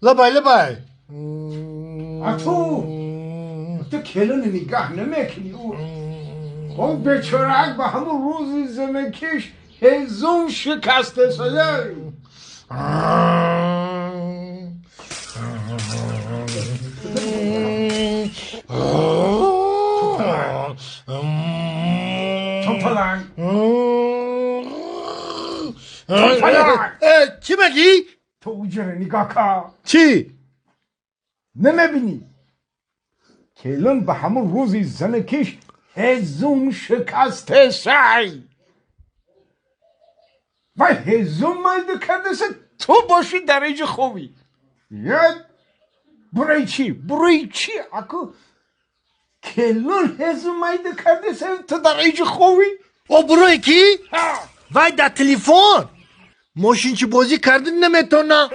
لبای تو کلون نگاه نمیکنی او خب بیچاره‌ک به همون روزی زمکش هزون شکسته شده چی بگی؟ تو اوجره نگاه کن چی؟ نمیبینی کلون به همون روزی زنکش هزون شکسته شای و هزون مایده کرده سه تو باشی درجه خوبی یاد برای چی اکو کلون هزون مایده کرده سه تو درجه خوبی او برای کی؟ وای در تلفن ماشینچی بازی کردن نمیتونه